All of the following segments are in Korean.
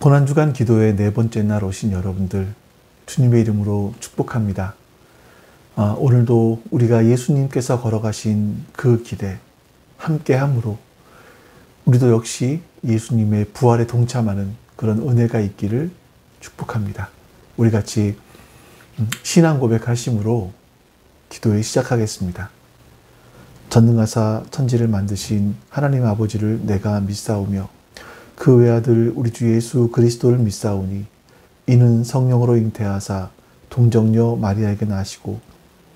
고난주간 기도의 네 번째 날 오신 여러분들 주님의 이름으로 축복합니다. 오늘도 우리가 예수님께서 걸어가신 그 길에 함께함으로 우리도 역시 예수님의 부활에 동참하는 그런 은혜가 있기를 축복합니다. 우리 같이 신앙 고백하심으로 기도에 시작하겠습니다. 전능하사 천지를 만드신 하나님 아버지를 내가 믿사오며 그 외아들 우리 주 예수 그리스도를 믿사오니 이는 성령으로 잉태하사 동정녀 마리아에게 나시고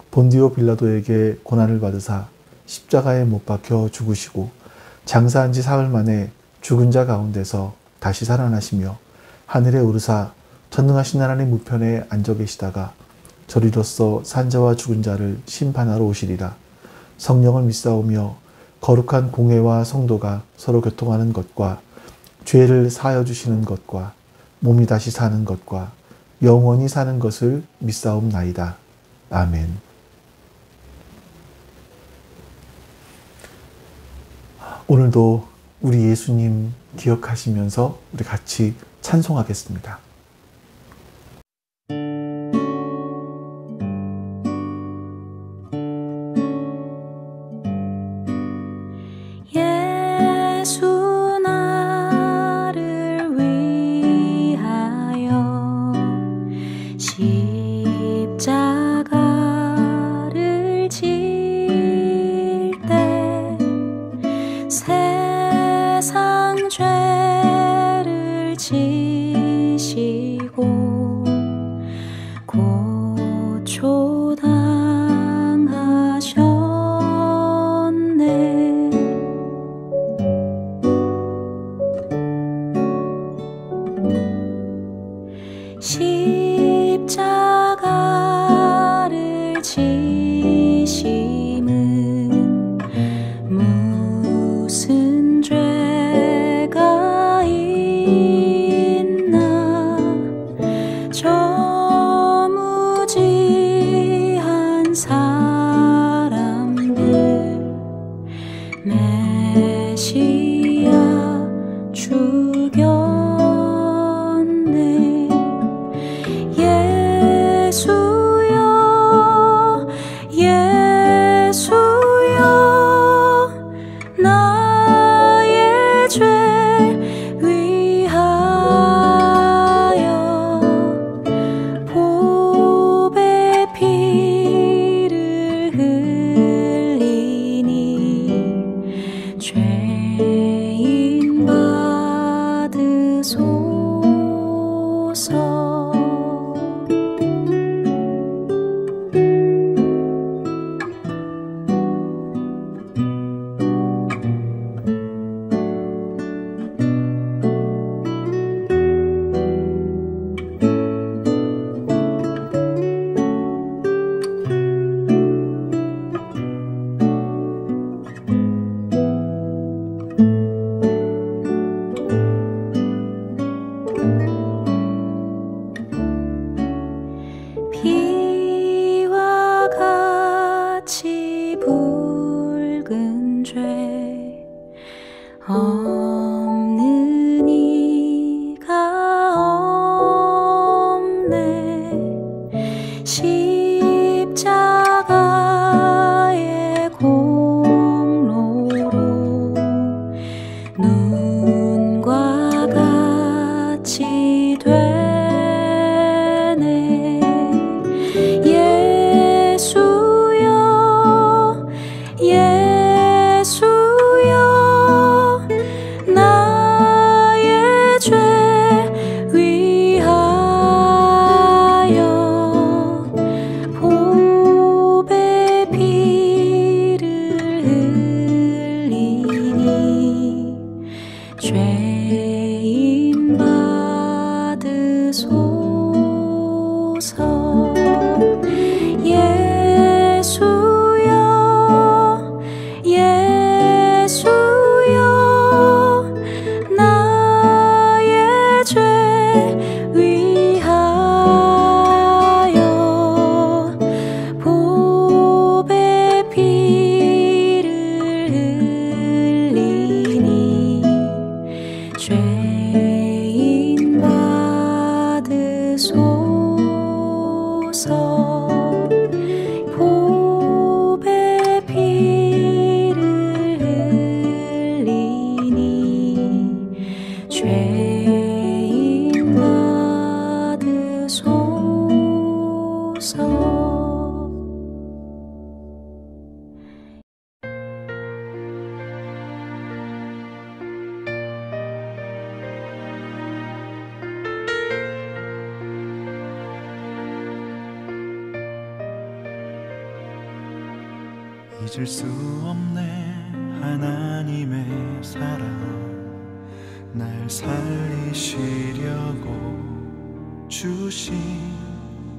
본디오 빌라도에게 고난을 받으사 십자가에 못 박혀 죽으시고 장사한 지 사흘 만에 죽은 자 가운데서 다시 살아나시며 하늘에 오르사 전능하신 하나님 우편에 앉아 계시다가 저리로서 산자와 죽은 자를 심판하러 오시리라. 성령을 믿사오며 거룩한 공회와 성도가 서로 교통하는 것과 죄를 사하여 주시는 것과 몸이 다시 사는 것과 영원히 사는 것을 믿사옵나이다. 아멘. 오늘도 우리 예수님 기억하시면서 우리 같이 찬송하겠습니다. 십자가를 지심은 무슨 죄가 있나 저 무지한 사람들 메시아 죽여 죄인 받으소서. 피와 같이 붉은 죄 없는 이가 없네. 십자가의 공로로 눈과 같이 되네. 예수여 예수여 잊을 수 없네 하나님의 사랑 날 살리시려고 주신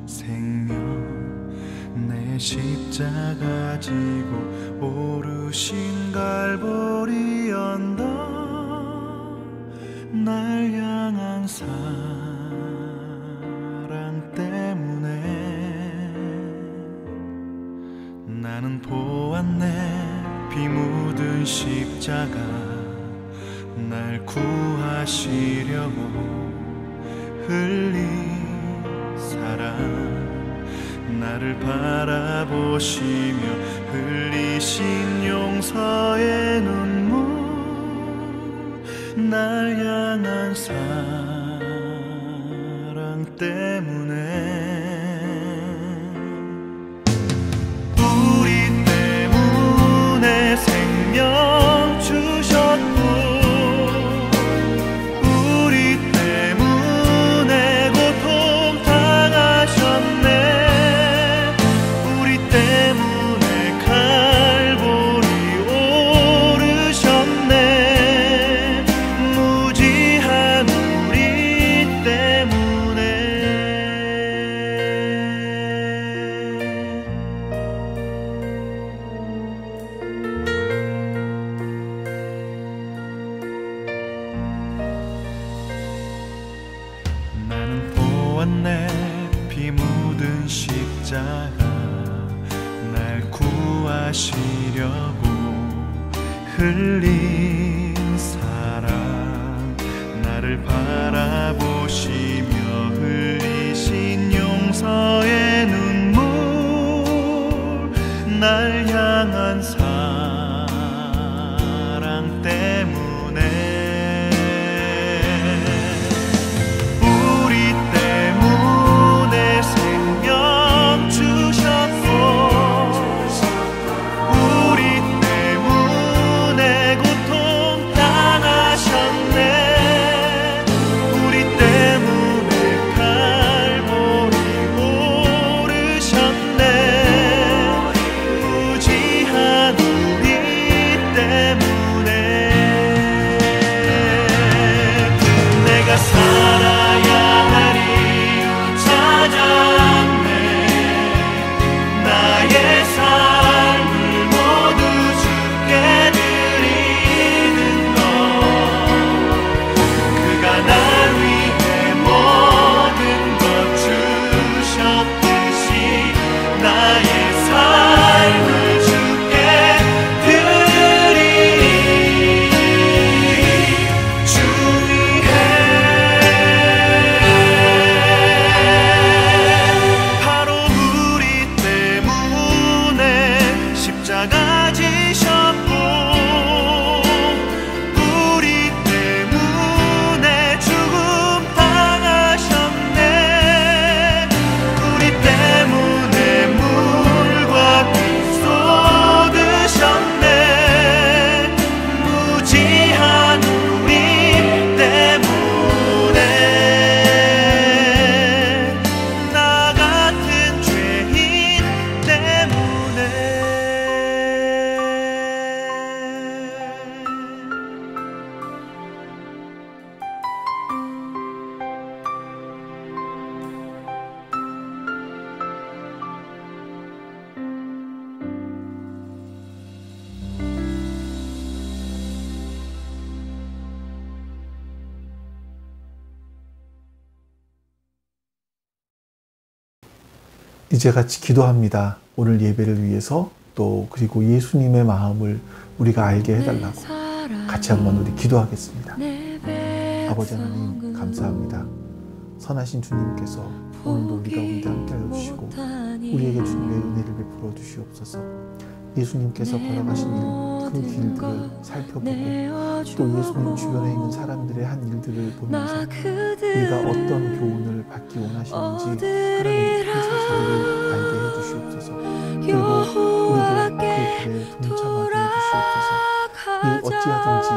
생명 내 십자가 지고 오르신 갈보리 언덕 날 향한 사랑 때문에 나는 보았네 피 묻은 십자가 날 구하시려고 흘린 사랑 나를 바라보시며 흘리신 용서의 눈물 날 향한 사랑 때문에 우리 때문에 생명 주셨고 우리 때문에 고통 당하셨네 우리 때문에 갈보리 오르셨네 무지한 우리 때문에 나는 보았네 피 묻은 십자가 날 구하시려고 흘린 사랑 나를 바라보시며 흘리신 용서의 눈물 날 향한 사랑 때문에 우리 때문에 생명 주셨고 우리 때문에 고통 당하셨네 우리 때문에 갈보리 오르셨네 무지한 우리 때문에 내가 살아야 하리 찾았네 나의 삶을 모두 주께 드리는 것 그가 날 위해 모든 것 주셨듯이 나의 삶을 주께 드리리 주 위해 바로 우리 때문에 십자가 지셨고 우리 때문에 죽음 당하셨네 우리 때문에 물과 피 쏟으셨네 무지한 우리 때문에 나 같은 죄인 때문에 이제 같이 기도합니다. 오늘 예배를 위해서 또 그리고 예수님의 마음을 우리가 알게 해달라고 같이 한번 우리 기도하겠습니다. 아버지 하나님 감사합니다. 선하신 주님께서 오늘도 우리 가운데 함께 하여 주시고 우리에게 주님의 은혜를 베풀어 주시옵소서. 예수님께서 걸어가신 그 길들을 살펴보고 또 예수님 주변에 있는 사람들의 한 일들을 보면서 우리가 어떤 교훈을 받기 원하시는지 하나님 그 사실을 알게 해주시옵소서. 그리고 우리도 그 길에 동참하게 해주시옵소서. 이 어찌하든지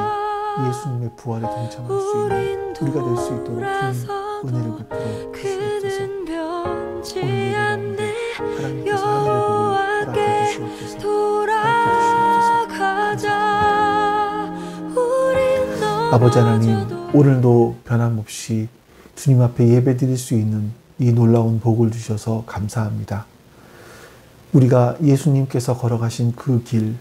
예수님의 부활에 동참할 수 있는 우리가 될 수 있도록 주님 은혜를 베풀어 주시옵소서. 오늘 예배 가운데 하나님께서 하늘의 복을 허락해 주시옵소서. 아버지 하나님, 오늘도 변함없이 주님 앞에 예배 드릴 수 있는 이 놀라운 복을 주셔서 감사합니다. 우리가 예수님께서 걸어가신 그 길,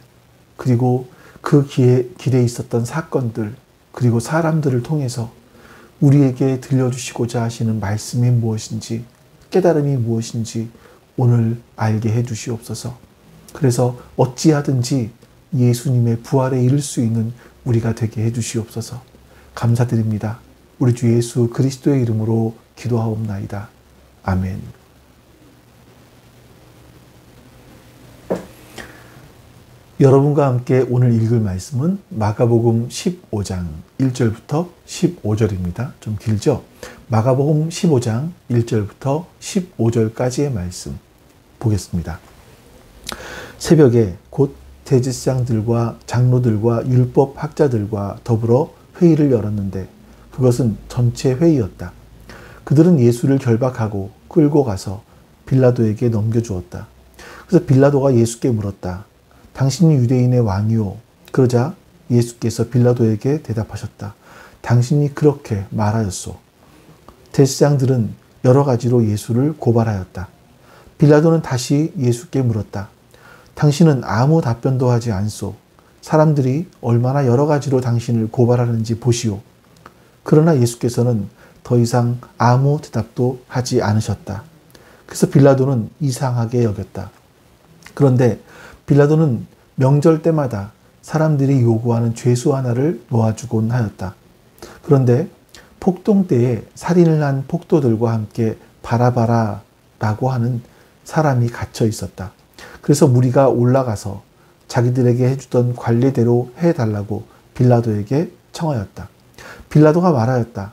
그리고 그 길에 있었던 사건들, 그리고 사람들을 통해서 우리에게 들려주시고자 하시는 말씀이 무엇인지, 깨달음이 무엇인지 오늘 알게 해주시옵소서. 그래서 어찌하든지 예수님의 부활에 이를 수 있는 우리가 되게 해주시옵소서. 감사드립니다. 우리 주 예수 그리스도의 이름으로 기도하옵나이다. 아멘. 여러분과 함께 오늘 읽을 말씀은 마가복음 15장 1절부터 15절입니다. 좀 길죠? 마가복음 15장 1절부터 15절까지의 말씀 보겠습니다. 새벽에 곧 대제사장들과 장로들과 율법 학자들과 더불어 회의를 열었는데 그것은 전체 회의였다. 그들은 예수를 결박하고 끌고 가서 빌라도에게 넘겨주었다. 그래서 빌라도가 예수께 물었다. 당신이 유대인의 왕이오? 그러자 예수께서 빌라도에게 대답하셨다. 당신이 그렇게 말하였소. 대제사장들은 여러 가지로 예수를 고발하였다. 빌라도는 다시 예수께 물었다. 당신은 아무 답변도 하지 않소. 사람들이 얼마나 여러 가지로 당신을 고발하는지 보시오. 그러나 예수께서는 더 이상 아무 대답도 하지 않으셨다. 그래서 빌라도는 이상하게 여겼다. 그런데 빌라도는 명절 때마다 사람들이 요구하는 죄수 하나를 놓아주곤 하였다. 그런데 폭동 때에 살인을 한 폭도들과 함께 바라바라라고 하는 사람이 갇혀 있었다. 그래서 무리가 올라가서 자기들에게 해주던 관례대로 해달라고 빌라도에게 청하였다. 빌라도가 말하였다.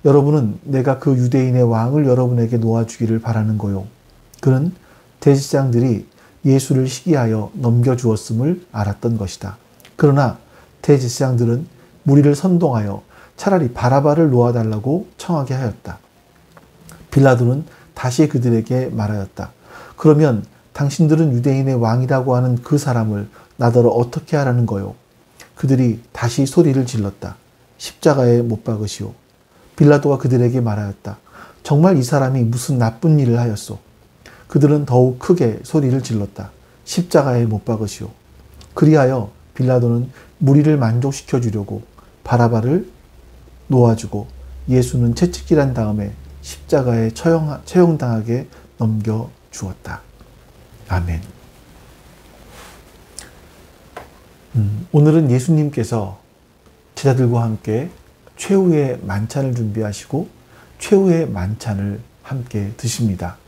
여러분은 내가 그 유대인의 왕을 여러분에게 놓아주기를 바라는 거요. 그는 대제사장들이 예수를 시기하여 넘겨주었음을 알았던 것이다. 그러나 대제사장들은 무리를 선동하여 차라리 바라바를 놓아달라고 청하게 하였다. 빌라도는 다시 그들에게 말하였다. 그러면 당신들은 유대인의 왕이라고 하는 그 사람을 나더러 어떻게 하라는 거요? 그들이 다시 소리를 질렀다. 십자가에 못 박으시오. 빌라도가 그들에게 말하였다. 정말 이 사람이 무슨 나쁜 일을 하였소? 그들은 더욱 크게 소리를 질렀다. 십자가에 못 박으시오. 그리하여 빌라도는 무리를 만족시켜 주려고 바라바를 놓아주고 예수는 채찍질한 다음에 십자가에 처형당하게 넘겨주었다. 아멘. 오늘은 예수님께서 제자들과 함께 최후의 만찬을 준비하시고 최후의 만찬을 함께 드십니다.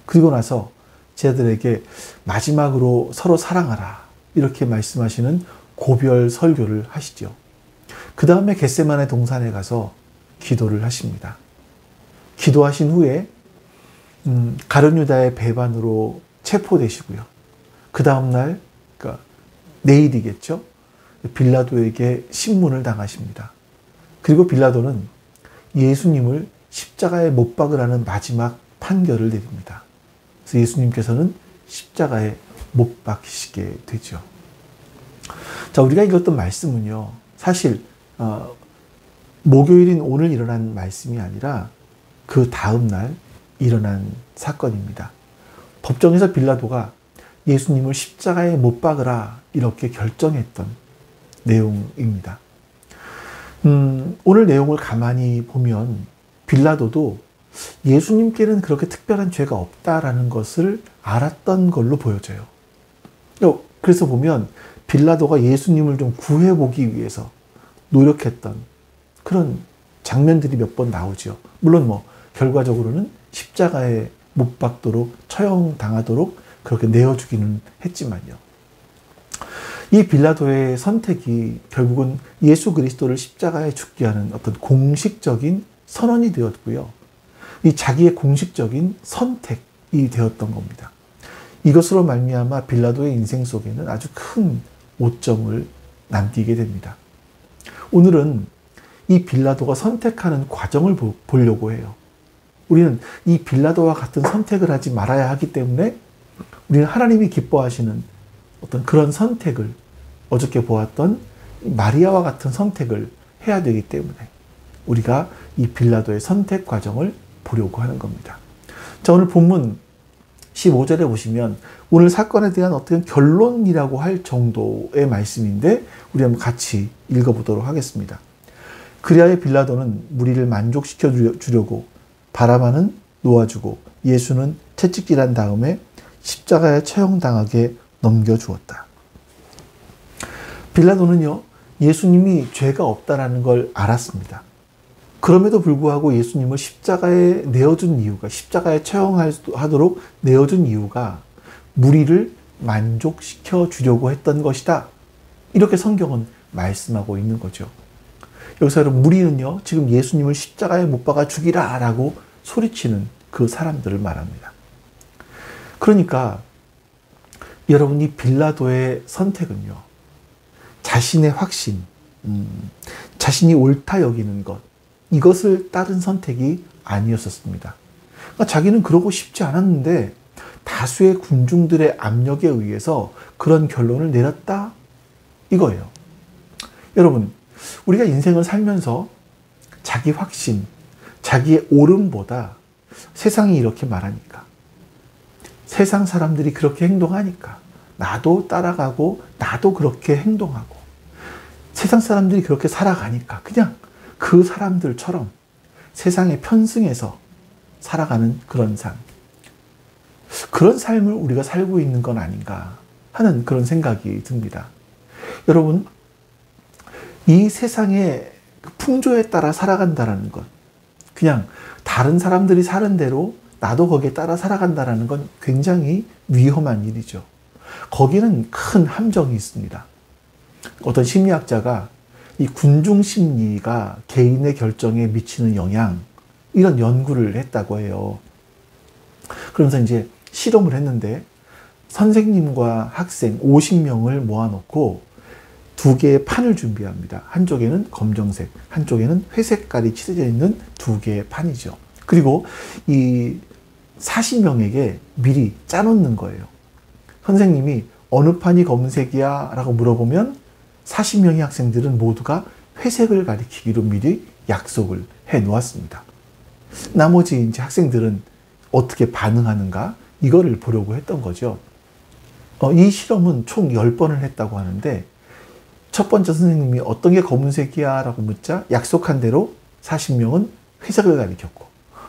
그리고 나서 제자들에게 마지막으로 서로 사랑하라 이렇게 말씀하시는 고별 설교를 하시죠. 그 다음에 겟세마네 동산에 가서 기도를 하십니다. 기도하신 후에 가룟 유다의 배반으로 체포되시고요. 그 다음날, 그러니까 내일이겠죠. 빌라도에게 신문을 당하십니다. 그리고 빌라도는 예수님을 십자가에 못 박으라는 마지막 판결을 내립니다. 그래서 예수님께서는 십자가에 못 박히시게 되죠. 자, 우리가 읽었던 말씀은요, 사실 목요일인 오늘 일어난 말씀이 아니라 그 다음 날 일어난 사건입니다. 법정에서 빌라도가 예수님을 십자가에 못 박으라 이렇게 결정했던 내용입니다. 오늘 내용을 가만히 보면 빌라도도 예수님께는 그렇게 특별한 죄가 없다라는 것을 알았던 걸로 보여져요. 그래서 보면 빌라도가 예수님을 좀 구해보기 위해서 노력했던 그런 장면들이 몇 번 나오죠. 물론 결과적으로는 십자가에 못 박도록 처형당하도록 그렇게 내어주기는 했지만요. 이 빌라도의 선택이 결국은 예수 그리스도를 십자가에 죽게 하는 어떤 공식적인 선언이 되었고요. 이 자기의 공식적인 선택이 되었던 겁니다. 이것으로 말미암아 빌라도의 인생 속에는 아주 큰 오점을 남기게 됩니다. 오늘은 이 빌라도가 선택하는 과정을 보려고 해요. 우리는 이 빌라도와 같은 선택을 하지 말아야 하기 때문에 우리는 하나님이 기뻐하시는 어떤 그런 선택을, 어저께 보았던 마리아와 같은 선택을 해야 되기 때문에 우리가 이 빌라도의 선택 과정을 보려고 하는 겁니다. 자, 오늘 본문 15절에 보시면 오늘 사건에 대한 어떤 결론이라고 할 정도의 말씀인데 우리 한번 같이 읽어보도록 하겠습니다. 그리하여 빌라도는 무리를 만족시켜 주려고 바라바는 놓아주고 예수는 채찍질한 다음에 십자가에 처형당하게 넘겨주었다. 빌라도는요, 예수님이 죄가 없다라는 걸 알았습니다. 그럼에도 불구하고 예수님을 십자가에 내어준 이유가, 십자가에 처형하도록 내어준 이유가 무리를 만족시켜 주려고 했던 것이다. 이렇게 성경은 말씀하고 있는 거죠. 여기서 여러분, 무리는요, 지금 예수님을 십자가에 못 박아 죽이라 라고 소리치는 그 사람들을 말합니다. 그러니까 여러분이 빌라도의 선택은요, 자신의 확신, 자신이 옳다 여기는 것, 이것을 따른 선택이 아니었었습니다. 그러니까 자기는 그러고 싶지 않았는데 다수의 군중들의 압력에 의해서 그런 결론을 내렸다 이거예요. 여러분, 우리가 인생을 살면서 자기 확신, 자기의 옳음보다 세상이 이렇게 말하니까, 세상 사람들이 그렇게 행동하니까 나도 따라가고 나도 그렇게 행동하고, 세상 사람들이 그렇게 살아가니까 그냥 그 사람들처럼 세상에 편승해서 살아가는 그런 삶, 그런 삶을 우리가 살고 있는 건 아닌가 하는 그런 생각이 듭니다. 여러분, 이 세상의 풍조에 따라 살아간다는 것, 그냥 다른 사람들이 사는 대로 나도 거기에 따라 살아간다는 건 굉장히 위험한 일이죠. 거기는 큰 함정이 있습니다. 어떤 심리학자가 이 군중 심리가 개인의 결정에 미치는 영향, 이런 연구를 했다고 해요. 그러면서 이제 실험을 했는데 선생님과 학생 50명을 모아놓고 두 개의 판을 준비합니다. 한쪽에는 검정색, 한쪽에는 회색깔이 칠해져 있는 두 개의 판이죠. 그리고 이 40명에게 미리 짜놓는 거예요. 선생님이 어느 판이 검은색이야? 라고 물어보면 40명의 학생들은 모두가 회색을 가리키기로 미리 약속을 해 놓았습니다. 나머지 이제 학생들은 어떻게 반응하는가? 이거를 보려고 했던 거죠. 이 실험은 총 10번을 했다고 하는데 첫 번째 선생님이 어떤 게 검은색이야? 라고 묻자 약속한 대로 40명은 회색을 가리켰고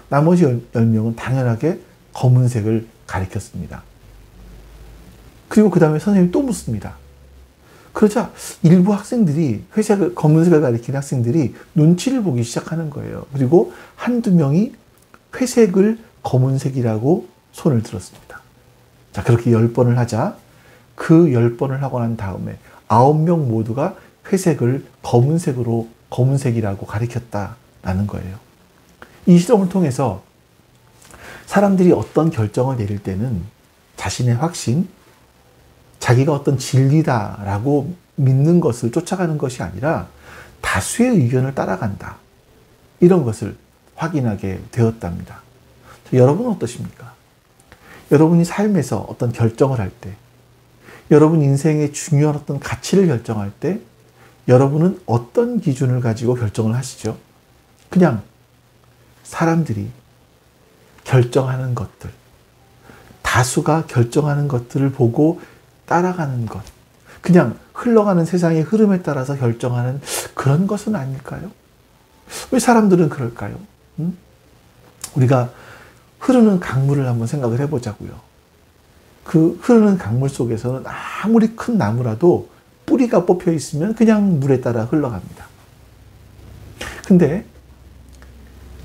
나머지 10명은 당연하게 검은색을 가리켰습니다. 그리고 그 다음에 선생님이 또 묻습니다. 그러자 일부 학생들이 검은색을 가리키는 학생들이 눈치를 보기 시작하는 거예요. 그리고 한두 명이 회색을 검은색이라고 손을 들었습니다. 자, 그렇게 10번을 하자 그 10번을 하고 난 다음에 9명 모두가 회색을 검은색이라고 가리켰다라는 거예요. 이 실험을 통해서 사람들이 어떤 결정을 내릴 때는 자신의 확신, 자기가 어떤 진리다라고 믿는 것을 쫓아가는 것이 아니라 다수의 의견을 따라간다. 이런 것을 확인하게 되었답니다. 여러분은 어떠십니까? 여러분이 삶에서 어떤 결정을 할 때, 여러분 인생의 중요한 어떤 가치를 결정할 때 여러분은 어떤 기준을 가지고 결정을 하시죠? 그냥 사람들이 결정하는 것들, 다수가 결정하는 것들을 보고 따라가는 것, 그냥 흘러가는 세상의 흐름에 따라서 결정하는 그런 것은 아닐까요? 왜 사람들은 그럴까요? 우리가 흐르는 강물을 한번 생각을 해보자고요. 그 흐르는 강물 속에서는 아무리 큰 나무라도 뿌리가 뽑혀 있으면 그냥 물에 따라 흘러갑니다. 근데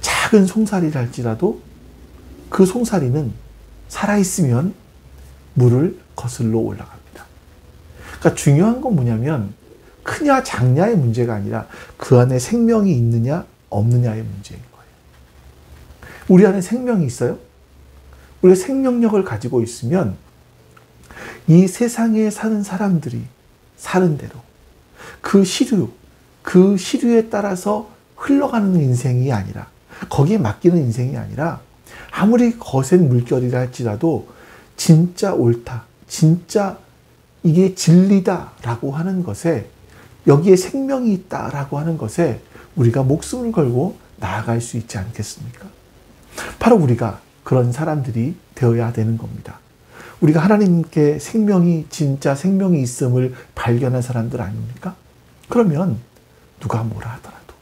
작은 송사리랄지라도 그 송사리는 살아있으면 물을 거슬러 올라갑니다. 그러니까 중요한 건 뭐냐면 크냐 작냐의 문제가 아니라 그 안에 생명이 있느냐 없느냐의 문제인 거예요. 우리 안에 생명이 있어요? 우리가 생명력을 가지고 있으면 이 세상에 사는 사람들이 사는 대로 그 시류에 따라서 흘러가는 인생이 아니라, 거기에 맡기는 인생이 아니라 아무리 거센 물결이라 할지라도 진짜 옳다, 진짜 이게 진리다라고 하는 것에 여기에 생명이 있다라고 하는 것에 우리가 목숨을 걸고 나아갈 수 있지 않겠습니까? 바로 우리가 그런 사람들이 되어야 되는 겁니다. 우리가 하나님께 진짜 생명이 있음을 발견한 사람들 아닙니까? 그러면 누가 뭐라 하더라도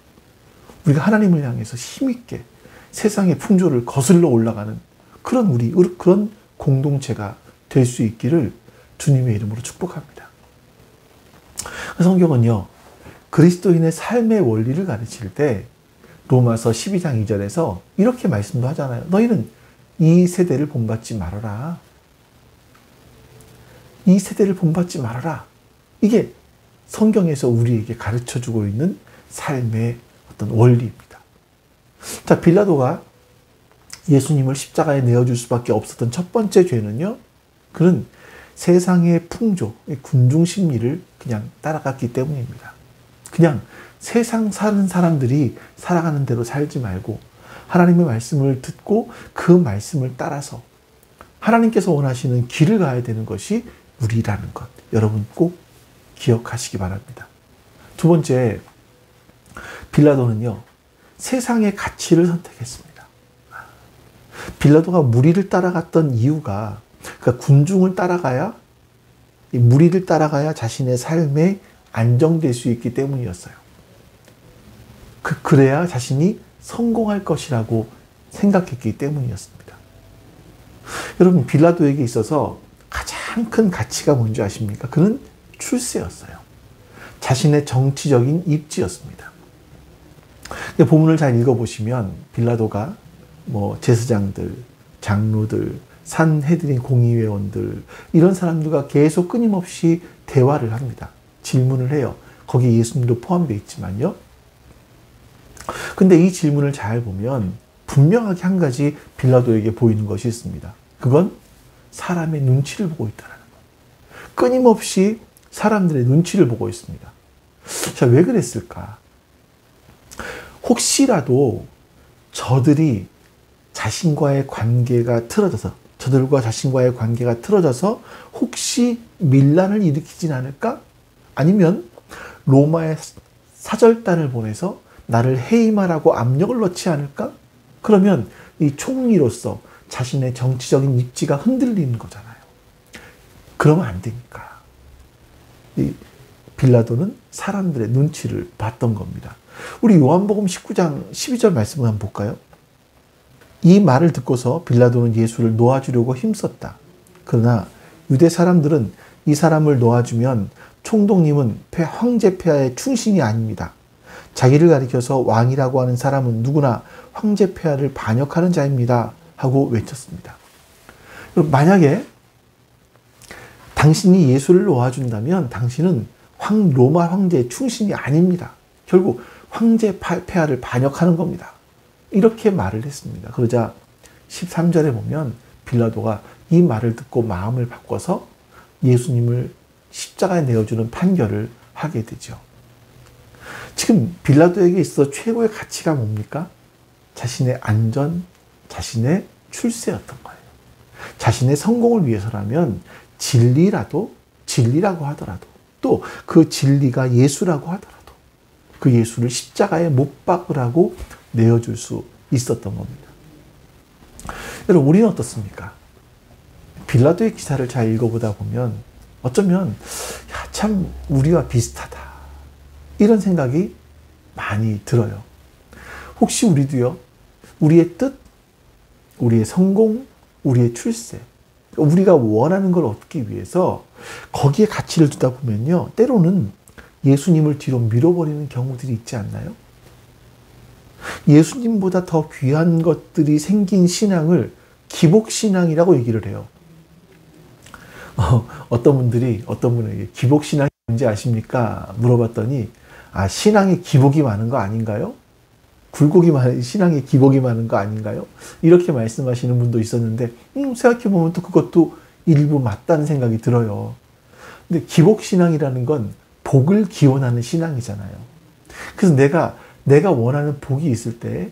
우리가 하나님을 향해서 힘있게 세상의 풍조를 거슬러 올라가는 그런 공동체가 될 수 있기를 주님의 이름으로 축복합니다. 성경은요, 그리스도인의 삶의 원리를 가르칠 때 로마서 12장 2절에서 이렇게 말씀도 하잖아요. 너희는 이 세대를 본받지 말아라. 이 세대를 본받지 말아라. 이게 성경에서 우리에게 가르쳐주고 있는 삶의 어떤 원리입니다. 자, 빌라도가 예수님을 십자가에 내어줄 수밖에 없었던 첫 번째 죄는요, 그는 세상의 풍조, 군중 심리를 그냥 따라갔기 때문입니다. 그냥 세상 사는 사람들이 살아가는 대로 살지 말고 하나님의 말씀을 듣고 그 말씀을 따라서 하나님께서 원하시는 길을 가야 되는 것이 우리라는 것, 여러분 꼭 기억하시기 바랍니다. 두 번째, 빌라도는요, 세상의 가치를 선택했습니다. 빌라도가 무리를 따라갔던 이유가, 그러니까 군중을 따라가야, 이 무리를 따라가야 자신의 삶에 안정될 수 있기 때문이었어요. 그래야 자신이 성공할 것이라고 생각했기 때문이었습니다. 여러분, 빌라도에게 있어서 가장 큰 가치가 뭔지 아십니까? 그는 출세였어요. 자신의 정치적인 입지였습니다. 본문을 잘 읽어보시면 빌라도가 제사장들, 장로들, 산헤드린 공의회원들, 이런 사람들과 계속 끊임없이 대화를 합니다. 질문을 해요. 거기에 예수님도 포함되어 있지만요. 근데 이 질문을 잘 보면 분명하게 한 가지 빌라도에게 보이는 것이 있습니다. 그건 사람의 눈치를 보고 있다는 것. 끊임없이 사람들의 눈치를 보고 있습니다. 자, 왜 그랬을까? 혹시라도 저들과 자신과의 관계가 틀어져서 혹시 밀란을 일으키진 않을까? 아니면 로마의 사절단을 보내서 나를 해임하라고 압력을 넣지 않을까? 그러면 이 총리로서 자신의 정치적인 입지가 흔들리는 거잖아요. 그러면 안 되니까. 이 빌라도는 사람들의 눈치를 봤던 겁니다. 우리 요한복음 19장 12절 말씀을 한번 볼까요? 이 말을 듣고서 빌라도는 예수를 놓아주려고 힘썼다. 그러나 유대 사람들은 이 사람을 놓아주면 총독님은 황제 폐하의 충신이 아닙니다. 자기를 가리켜서 왕이라고 하는 사람은 누구나 황제 폐하를 반역하는 자입니다. 하고 외쳤습니다. 만약에 당신이 예수를 놓아준다면 당신은 로마 황제의 충신이 아닙니다. 결국 황제 폐하를 반역하는 겁니다. 이렇게 말을 했습니다. 그러자 13절에 보면 빌라도가 이 말을 듣고 마음을 바꿔서 예수님을 십자가에 내어주는 판결을 하게 되죠. 지금 빌라도에게 있어 최고의 가치가 뭡니까? 자신의 안전, 자신의 출세였던 거예요. 자신의 성공을 위해서라면 진리라고 하더라도, 또 그 진리가 예수라고 하더라도 그 예수를 십자가에 못 박으라고 내어줄 수 있었던 겁니다. 여러분, 우리는 어떻습니까? 빌라도의 기사를 잘 읽어보다 보면 어쩌면 참 우리와 비슷하다, 이런 생각이 많이 들어요. 혹시 우리도요, 우리의 뜻, 우리의 성공, 우리의 출세, 우리가 원하는 걸 얻기 위해서 거기에 가치를 두다 보면요, 때로는 예수님을 뒤로 밀어버리는 경우들이 있지 않나요? 예수님보다 더 귀한 것들이 생긴 신앙을 기복신앙이라고 얘기를 해요. 어떤 분에게 기복신앙이 뭔지 아십니까? 물어봤더니, 신앙에 기복이 많은 거 아닌가요? 신앙에 기복이 많은 거 아닌가요? 이렇게 말씀하시는 분도 있었는데, 생각해보면 또 그것도 일부 맞다는 생각이 들어요. 근데 기복신앙이라는 건 복을 기원하는 신앙이잖아요. 그래서 내가 원하는 복이 있을 때,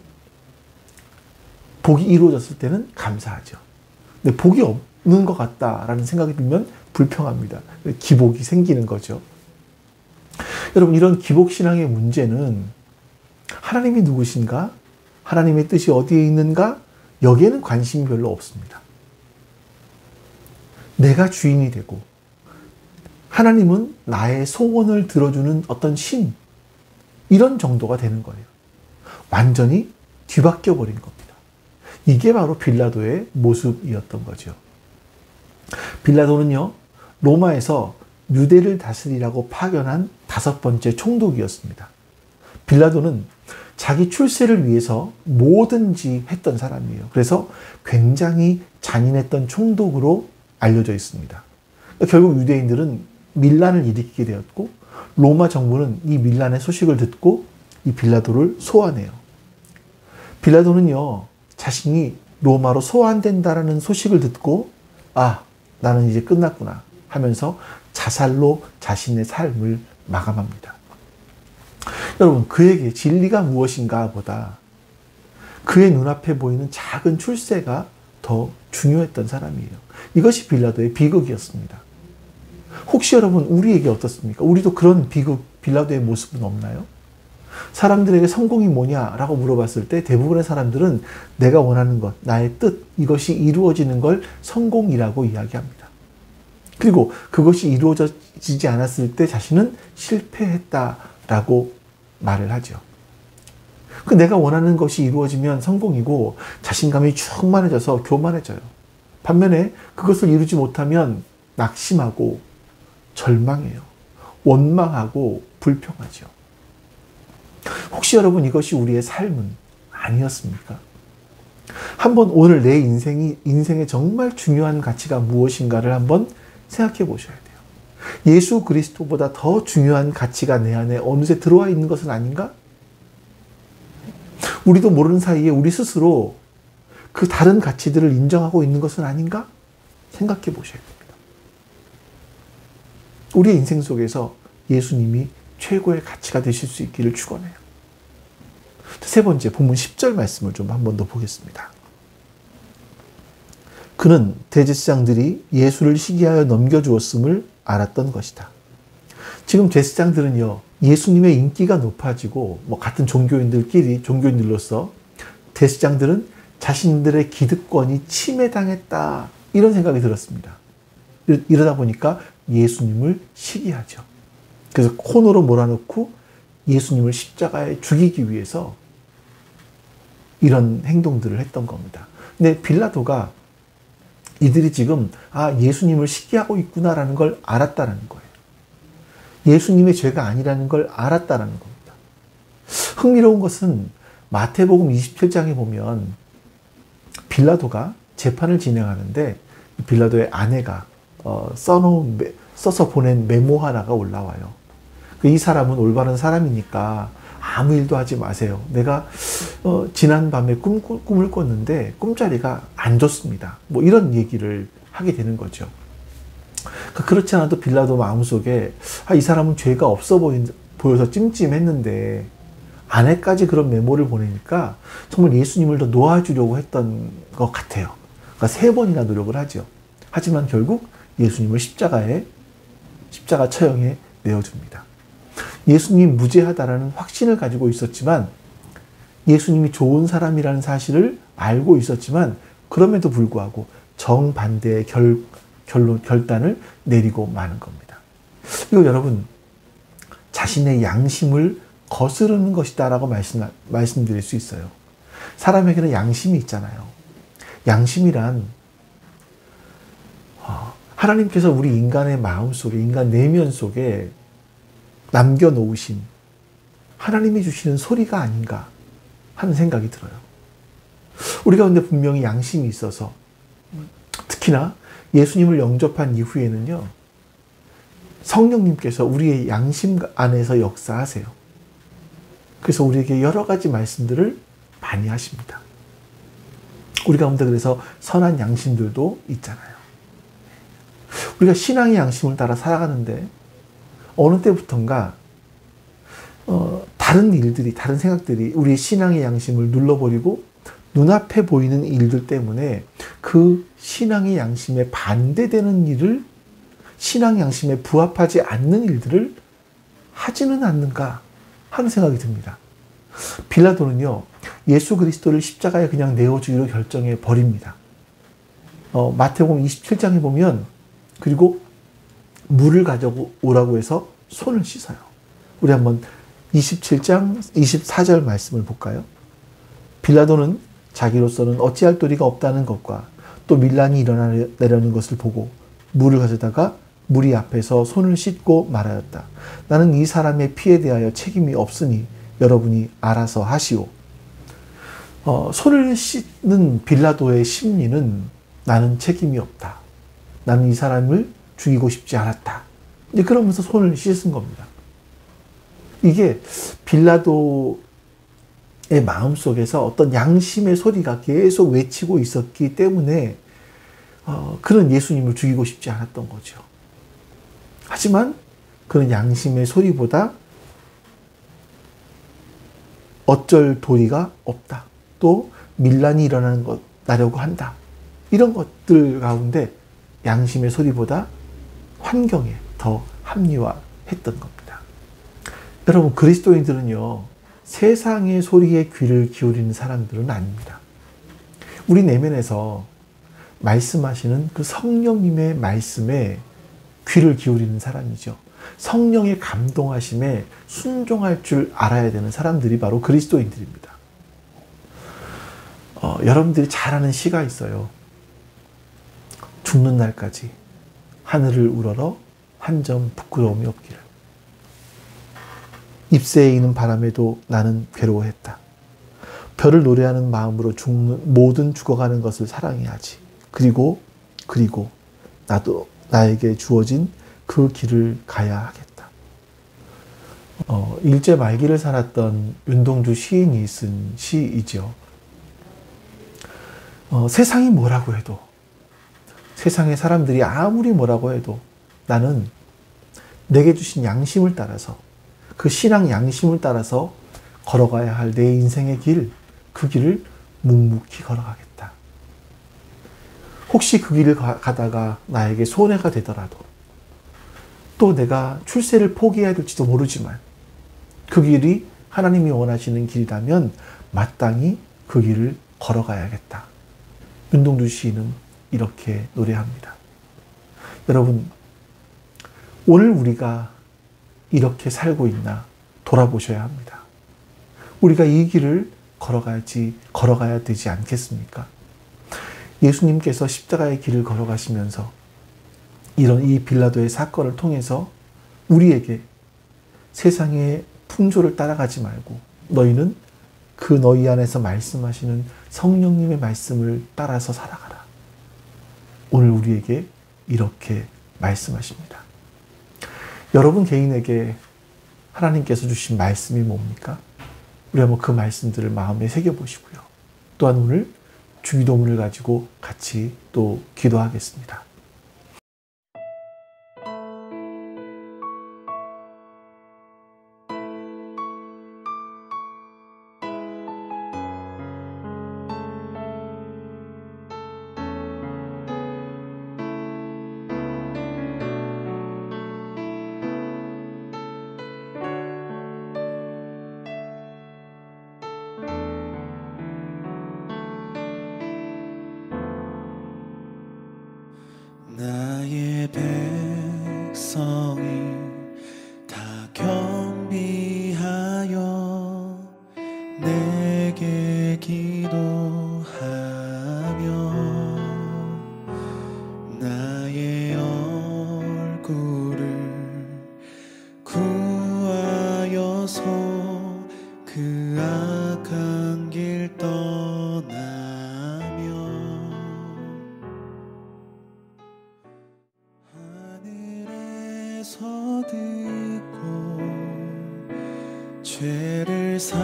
복이 이루어졌을 때는 감사하죠. 근데 복이 없는 것 같다라는 생각이 들면 불평합니다. 기복이 생기는 거죠. 여러분, 이런 기복신앙의 문제는 하나님이 누구신가? 하나님의 뜻이 어디에 있는가? 여기에는 관심이 별로 없습니다. 내가 주인이 되고 하나님은 나의 소원을 들어주는 어떤 신, 이런 정도가 되는 거예요. 완전히 뒤바뀌어 버린 겁니다. 이게 바로 빌라도의 모습이었던 거죠. 빌라도는요, 로마에서 유대를 다스리라고 파견한 5번째 총독이었습니다. 빌라도는 자기 출세를 위해서 뭐든지 했던 사람이에요. 그래서 굉장히 잔인했던 총독으로 알려져 있습니다. 결국 유대인들은 밀란을 일으키게 되었고, 로마 정부는 이 밀란의 소식을 듣고 이 빌라도를 소환해요. 빌라도는요, 자신이 로마로 소환된다라는 소식을 듣고, 아, 나는 이제 끝났구나 하면서 자살로 자신의 삶을 마감합니다. 여러분, 그에게 진리가 무엇인가 보다 그의 눈앞에 보이는 작은 출세가 더 중요했던 사람이에요. 이것이 빌라도의 비극이었습니다. 혹시 여러분, 우리에게 어떻습니까? 우리도 그런 비극, 빌라도의 모습은 없나요? 사람들에게 성공이 뭐냐라고 물어봤을 때 대부분의 사람들은 내가 원하는 것, 나의 뜻, 이것이 이루어지는 걸 성공이라고 이야기합니다. 그리고 그것이 이루어지지 않았을 때 자신은 실패했다라고 말을 하죠. 내가 원하는 것이 이루어지면 성공이고 자신감이 충만해져서 교만해져요. 반면에 그것을 이루지 못하면 낙심하고 절망해요. 원망하고 불평하죠. 혹시 여러분, 이것이 우리의 삶은 아니었습니까? 한번 오늘 내 인생의 정말 중요한 가치가 무엇인가를 한번 생각해 보셔야 돼요. 예수 그리스도보다 더 중요한 가치가 내 안에 어느새 들어와 있는 것은 아닌가? 우리도 모르는 사이에 우리 스스로 그 다른 가치들을 인정하고 있는 것은 아닌가? 생각해 보셔야 됩니다. 우리의 인생 속에서 예수님이 최고의 가치가 되실 수 있기를 축원해요. 세 번째, 본문 10절 말씀을 좀 한 번 더 보겠습니다. 그는 대제사장들이 예수를 시기하여 넘겨주었음을 알았던 것이다. 지금 제사장들은요, 예수님의 인기가 높아지고 같은 종교인들로서 대제사장들은 자신들의 기득권이 침해당했다, 이런 생각이 들었습니다. 이러다 보니까 예수님을 시기하죠. 그래서 코너로 몰아넣고 예수님을 십자가에 죽이기 위해서 이런 행동들을 했던 겁니다. 근데 빌라도가 이들이 지금 예수님을 시기하고 있구나라는 걸 알았다라는 거예요. 예수님의 죄가 아니라는 걸 알았다라는 겁니다. 흥미로운 것은 마태복음 27장에 보면 빌라도가 재판을 진행하는데 빌라도의 아내가 써서 보낸 메모 하나가 올라와요. 이 사람은 올바른 사람이니까 아무 일도 하지 마세요. 내가 지난 밤에 꿈을 꿨는데 꿈자리가 안 좋습니다. 이런 얘기를 하게 되는 거죠. 그렇지 않아도 빌라도 마음속에 이 사람은 죄가 없어 보여서 찜찜했는데 아내까지 그런 메모를 보내니까 정말 예수님을 더 놓아주려고 했던 것 같아요. 그러니까 3번이나 노력을 하죠. 하지만 결국 예수님을 십자가 처형에 내어줍니다. 예수님이 무죄하다라는 확신을 가지고 있었지만, 예수님이 좋은 사람이라는 사실을 알고 있었지만, 그럼에도 불구하고 정반대의 결단을 내리고 마는 겁니다. 이거 여러분, 자신의 양심을 거스르는 것이다 라고 말씀드릴 수 있어요. 사람에게는 양심이 있잖아요. 양심이란 하나님께서 우리 인간의 마음속에, 인간 내면 속에 남겨놓으신 하나님이 주시는 소리가 아닌가 하는 생각이 들어요. 우리 가운데 분명히 양심이 있어서, 특히나 예수님을 영접한 이후에는요, 성령님께서 우리의 양심 안에서 역사하세요. 그래서 우리에게 여러 가지 말씀들을 많이 하십니다. 우리 가운데 그래서 선한 양심들도 있잖아요. 우리가 신앙의 양심을 따라 살아가는데 어느 때부턴가 다른 일들이, 다른 생각들이 우리의 신앙의 양심을 눌러버리고 눈앞에 보이는 일들 때문에 그 신앙의 양심에 반대되는 일을, 신앙의 양심에 부합하지 않는 일들을 하지는 않는가 하는 생각이 듭니다. 빌라도는요, 예수 그리스도를 십자가에 그냥 내어주기로 결정해 버립니다. 마태복음 27장에 보면, 그리고 물을 가져오라고 해서 손을 씻어요. 우리 한번 27장 24절 말씀을 볼까요? 빌라도는 자기로서는 어찌할 도리가 없다는 것과 또 밀란이 일어나려는 것을 보고 물을 가져다가 무리 앞에서 손을 씻고 말하였다. 나는 이 사람의 피에 대하여 책임이 없으니 여러분이 알아서 하시오. 손을 씻는 빌라도의 심리는 나는 책임이 없다. 나는 이 사람을 죽이고 싶지 않았다. 이제 그러면서 손을 씻은 겁니다. 이게 빌라도의 마음속에서 어떤 양심의 소리가 계속 외치고 있었기 때문에 그는 예수님을 죽이고 싶지 않았던 거죠. 하지만 그는 양심의 소리보다 어쩔 도리가 없다. 또 밀란이 일어나려고 한다. 이런 것들 가운데 양심의 소리보다 환경에 더 합리화했던 겁니다. 여러분, 그리스도인들은요, 세상의 소리에 귀를 기울이는 사람들은 아닙니다. 우리 내면에서 말씀하시는 그 성령님의 말씀에 귀를 기울이는 사람이죠. 성령의 감동하심에 순종할 줄 알아야 되는 사람들이 바로 그리스도인들입니다. 여러분들이 잘 아는 시가 있어요. 죽는 날까지 하늘을 우러러 한 점 부끄러움이 없기를. 잎새에 이는 바람에도 나는 괴로워했다. 별을 노래하는 마음으로 모든 죽어가는 것을 사랑해야지. 그리고 나도 나에게 주어진 그 길을 가야 하겠다. 일제 말기를 살았던 윤동주 시인이 쓴 시이죠. 세상이 뭐라고 해도, 세상의 사람들이 아무리 뭐라고 해도 나는 내게 주신 양심을 따라서, 그 신앙 양심을 따라서 걸어가야 할 내 인생의 길, 그 길을 묵묵히 걸어가겠다. 혹시 그 길을 가다가 나에게 손해가 되더라도, 또 내가 출세를 포기해야 될지도 모르지만 그 길이 하나님이 원하시는 길이라면 마땅히 그 길을 걸어가야겠다. 윤동주 시인은 이렇게 노래합니다. 여러분, 오늘 우리가 이렇게 살고 있나 돌아보셔야 합니다. 우리가 이 길을 걸어가야 되지 않겠습니까? 예수님께서 십자가의 길을 걸어가시면서 이 빌라도의 사건을 통해서 우리에게 세상의 풍조를 따라가지 말고 너희는 그 너희 안에서 말씀하시는 성령님의 말씀을 따라서 살아가라. 오늘 우리에게 이렇게 말씀하십니다. 여러분 개인에게 하나님께서 주신 말씀이 뭡니까? 우리 한번 그 말씀들을 마음에 새겨보시고요. 또한 오늘 주기도문을 가지고 같이 또 기도하겠습니다. 나의 백성이 다 경비하여 내게 기도하며 나의 얼굴을 구하여서 그 악한 길 떠나며 하늘에서 듣고 죄를 사하며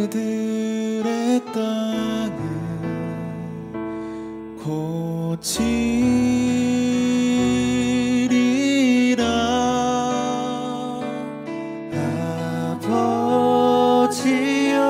그들의 땅을 고치리라. 아버지여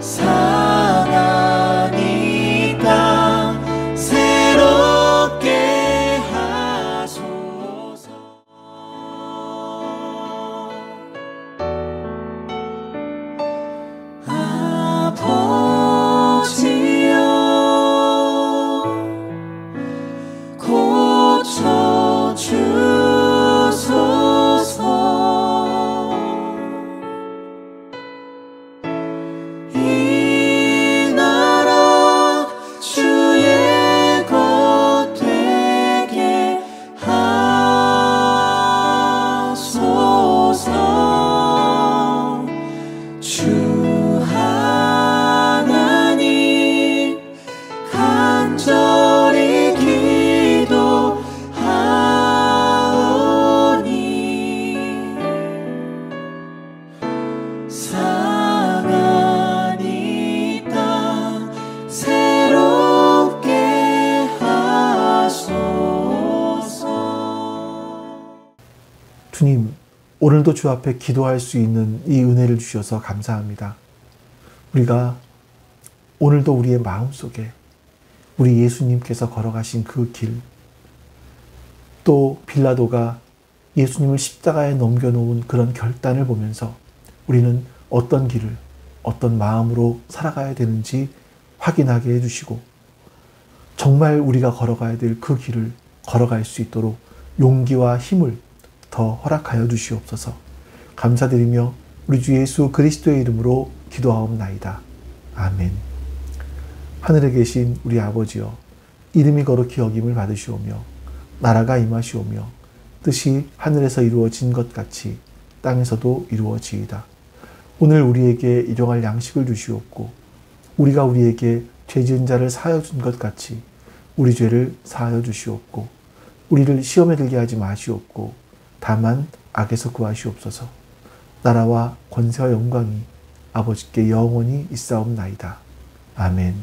상한 이 땅 새롭게 하소서. 아버지여 고쳐주소서. 이 나라 주의 것 되게 하소서. 주 하나님 간절히 기도하오니 상한 이 땅 새롭게 하소서. 주님, 오늘도 주 앞에 기도할 수 있는 이 은혜를 주셔서 감사합니다. 우리가 오늘도 우리의 마음속에 우리 예수님께서 걸어가신 그 길, 또 빌라도가 예수님을 십자가에 넘겨놓은 그런 결단을 보면서 우리는 어떤 길을, 어떤 마음으로 살아가야 되는지 확인하게 해주시고, 정말 우리가 걸어가야 될 그 길을 걸어갈 수 있도록 용기와 힘을 더 허락하여 주시옵소서. 감사드리며 우리 주 예수 그리스도의 이름으로 기도하옵나이다. 아멘. 하늘에 계신 우리 아버지여, 이름이 거룩히 여김을 받으시오며 나라가 임하시오며 뜻이 하늘에서 이루어진 것 같이 땅에서도 이루어지이다. 오늘 우리에게 일용할 양식을 주시옵고, 우리가 우리에게 죄 지은 자를 사하여 준 것 같이 우리 죄를 사하여 주시옵고, 우리를 시험에 들게 하지 마시옵고 다만 악에서 구하시옵소서. 나라와 권세와 영광이 아버지께 영원히 있사옵나이다. 아멘.